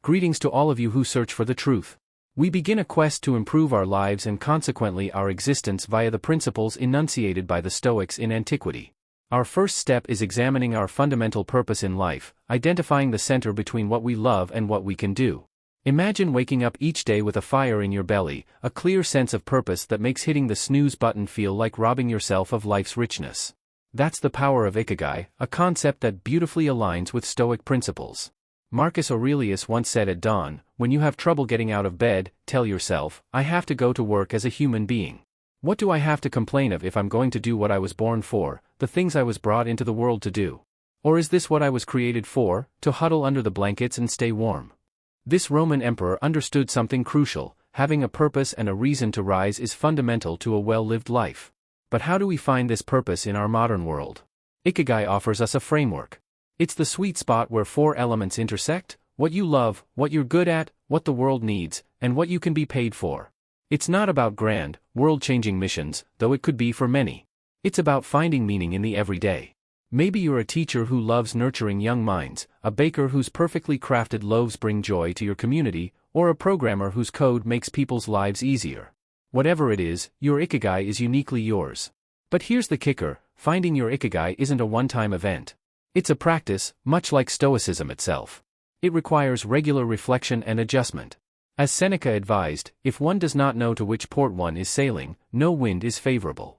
Greetings to all of you who search for the truth. We begin a quest to improve our lives and consequently our existence via the principles enunciated by the Stoics in antiquity. Our first step is examining our fundamental purpose in life, identifying the center between what we love and what we can do. Imagine waking up each day with a fire in your belly, a clear sense of purpose that makes hitting the snooze button feel like robbing yourself of life's richness. That's the power of ikigai, a concept that beautifully aligns with Stoic principles. Marcus Aurelius once said at dawn, when you have trouble getting out of bed, tell yourself, I have to go to work as a human being. What do I have to complain of if I'm going to do what I was born for, the things I was brought into the world to do? Or is this what I was created for, to huddle under the blankets and stay warm? This Roman emperor understood something crucial: having a purpose and a reason to rise is fundamental to a well-lived life. But how do we find this purpose in our modern world? Ikigai offers us a framework. It's the sweet spot where four elements intersect: what you love, what you're good at, what the world needs, and what you can be paid for. It's not about grand, world-changing missions, though it could be for many. It's about finding meaning in the everyday. Maybe you're a teacher who loves nurturing young minds, a baker whose perfectly crafted loaves bring joy to your community, or a programmer whose code makes people's lives easier. Whatever it is, your ikigai is uniquely yours. But here's the kicker: finding your ikigai isn't a one-time event. It's a practice, much like Stoicism itself. It requires regular reflection and adjustment. As Seneca advised, if one does not know to which port one is sailing, no wind is favorable.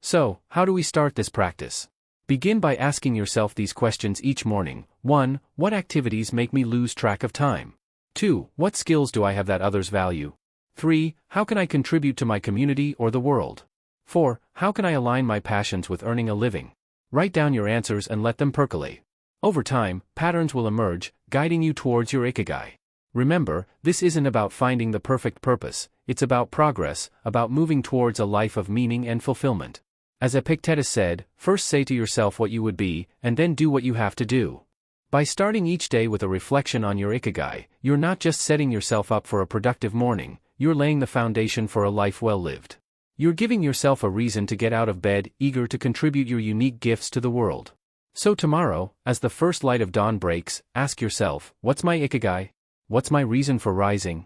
So, how do we start this practice? Begin by asking yourself these questions each morning. 1. What activities make me lose track of time? 2. What skills do I have that others value? 3. How can I contribute to my community or the world? 4. How can I align my passions with earning a living? Write down your answers and let them percolate. Over time, patterns will emerge, guiding you towards your ikigai. Remember, this isn't about finding the perfect purpose, it's about progress, about moving towards a life of meaning and fulfillment. As Epictetus said, first say to yourself what you would be, and then do what you have to do. By starting each day with a reflection on your ikigai, you're not just setting yourself up for a productive morning, you're laying the foundation for a life well lived. You're giving yourself a reason to get out of bed, eager to contribute your unique gifts to the world. So tomorrow, as the first light of dawn breaks, ask yourself, what's my ikigai? What's my reason for rising?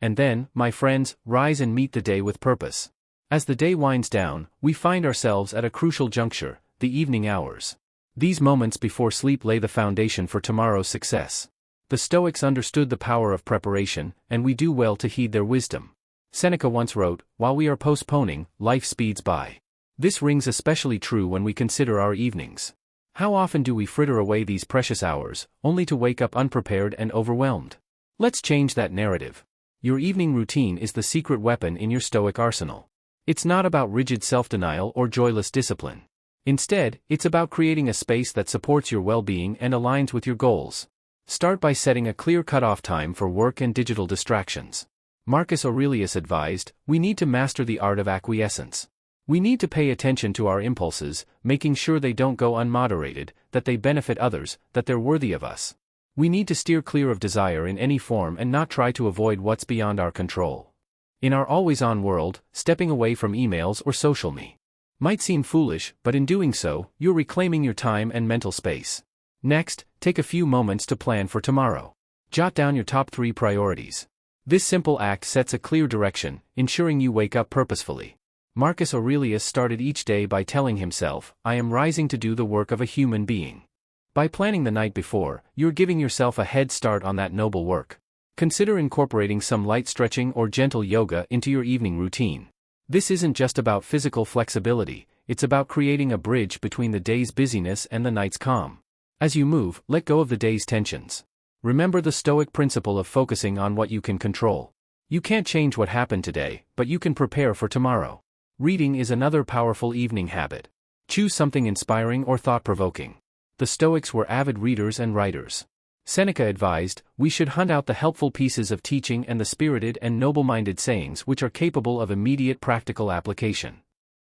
And then, my friends, rise and meet the day with purpose. As the day winds down, we find ourselves at a crucial juncture, the evening hours. These moments before sleep lay the foundation for tomorrow's success. The Stoics understood the power of preparation, and we do well to heed their wisdom. Seneca once wrote, while we are postponing, life speeds by. This rings especially true when we consider our evenings. How often do we fritter away these precious hours, only to wake up unprepared and overwhelmed? Let's change that narrative. Your evening routine is the secret weapon in your Stoic arsenal. It's not about rigid self-denial or joyless discipline. Instead, it's about creating a space that supports your well-being and aligns with your goals. Start by setting a clear cutoff time for work and digital distractions. Marcus Aurelius advised, we need to master the art of acquiescence. We need to pay attention to our impulses, making sure they don't go unmoderated, that they benefit others, that they're worthy of us. We need to steer clear of desire in any form and not try to avoid what's beyond our control. In our always-on world, stepping away from emails or social media might seem foolish, but in doing so, you're reclaiming your time and mental space. Next, take a few moments to plan for tomorrow. Jot down your top 3 priorities. This simple act sets a clear direction, ensuring you wake up purposefully. Marcus Aurelius started each day by telling himself, I am rising to do the work of a human being. By planning the night before, you're giving yourself a head start on that noble work. Consider incorporating some light stretching or gentle yoga into your evening routine. This isn't just about physical flexibility, it's about creating a bridge between the day's busyness and the night's calm. As you move, let go of the day's tensions. Remember the Stoic principle of focusing on what you can control. You can't change what happened today, but you can prepare for tomorrow. Reading is another powerful evening habit. Choose something inspiring or thought-provoking. The Stoics were avid readers and writers. Seneca advised, we should hunt out the helpful pieces of teaching and the spirited and noble-minded sayings which are capable of immediate practical application.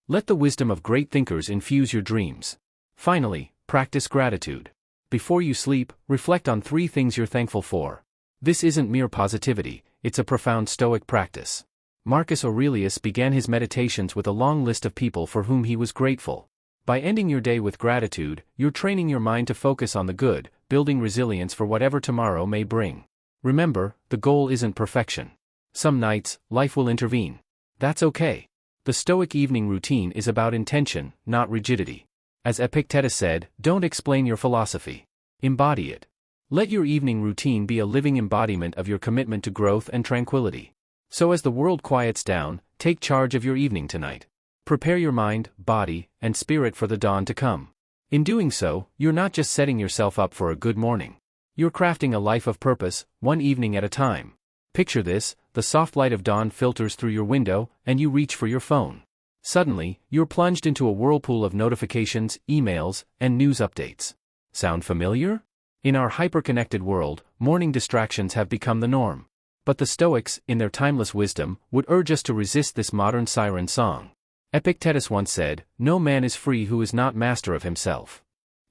Let the wisdom of great thinkers infuse your dreams. Finally, practice gratitude. Before you sleep, reflect on 3 things you're thankful for. This isn't mere positivity, it's a profound Stoic practice. Marcus Aurelius began his meditations with a long list of people for whom he was grateful. By ending your day with gratitude, you're training your mind to focus on the good, building resilience for whatever tomorrow may bring. Remember, the goal isn't perfection. Some nights, life will intervene. That's okay. The Stoic evening routine is about intention, not rigidity. As Epictetus said, don't explain your philosophy. Embody it. Let your evening routine be a living embodiment of your commitment to growth and tranquility. So as the world quiets down, take charge of your evening tonight. Prepare your mind, body, and spirit for the dawn to come. In doing so, you're not just setting yourself up for a good morning. You're crafting a life of purpose, one evening at a time. Picture this: the soft light of dawn filters through your window, and you reach for your phone. Suddenly, you're plunged into a whirlpool of notifications, emails, and news updates. Sound familiar? In our hyper-connected world, morning distractions have become the norm. But the Stoics, in their timeless wisdom, would urge us to resist this modern siren song. Epictetus once said, "No man is free who is not master of himself."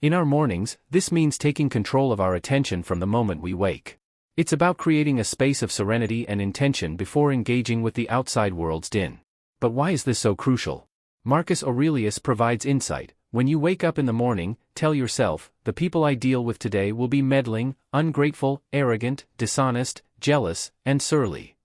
In our mornings, this means taking control of our attention from the moment we wake. It's about creating a space of serenity and intention before engaging with the outside world's din. But why is this so crucial? Marcus Aurelius provides insight. When you wake up in the morning, tell yourself, the people I deal with today will be meddling, ungrateful, arrogant, dishonest, jealous, and surly.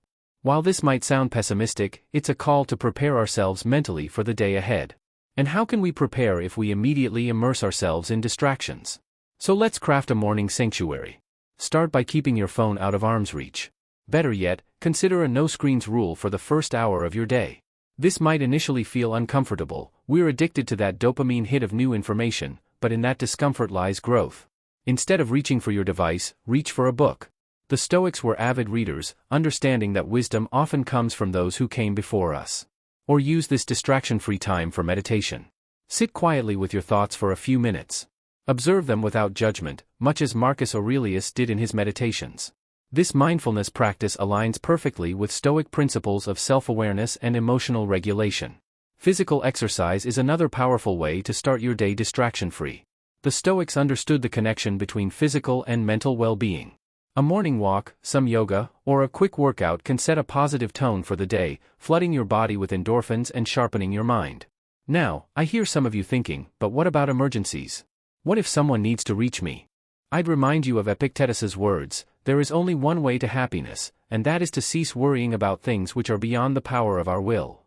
While this might sound pessimistic, it's a call to prepare ourselves mentally for the day ahead. And how can we prepare if we immediately immerse ourselves in distractions? So let's craft a morning sanctuary. Start by keeping your phone out of arm's reach. Better yet, consider a no-screens rule for the first hour of your day. This might initially feel uncomfortable. We're addicted to that dopamine hit of new information, but in that discomfort lies growth. Instead of reaching for your device, reach for a book. The Stoics were avid readers, understanding that wisdom often comes from those who came before us. Or use this distraction-free time for meditation. Sit quietly with your thoughts for a few minutes. Observe them without judgment, much as Marcus Aurelius did in his meditations. This mindfulness practice aligns perfectly with Stoic principles of self-awareness and emotional regulation. Physical exercise is another powerful way to start your day distraction-free. The Stoics understood the connection between physical and mental well-being. A morning walk, some yoga, or a quick workout can set a positive tone for the day, flooding your body with endorphins and sharpening your mind. Now, I hear some of you thinking, but what about emergencies? What if someone needs to reach me? I'd remind you of Epictetus's words, there is only one way to happiness, and that is to cease worrying about things which are beyond the power of our will.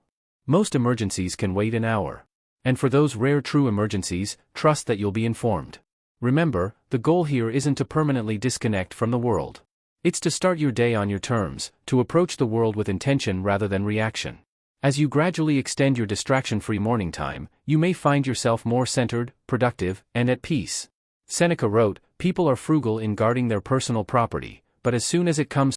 Most emergencies can wait an hour. And for those rare true emergencies, trust that you'll be informed. Remember, the goal here isn't to permanently disconnect from the world. It's to start your day on your terms, to approach the world with intention rather than reaction. As you gradually extend your distraction-free morning time, you may find yourself more centered, productive, and at peace. Seneca wrote, "People are frugal in guarding their personal property, but as soon as it comes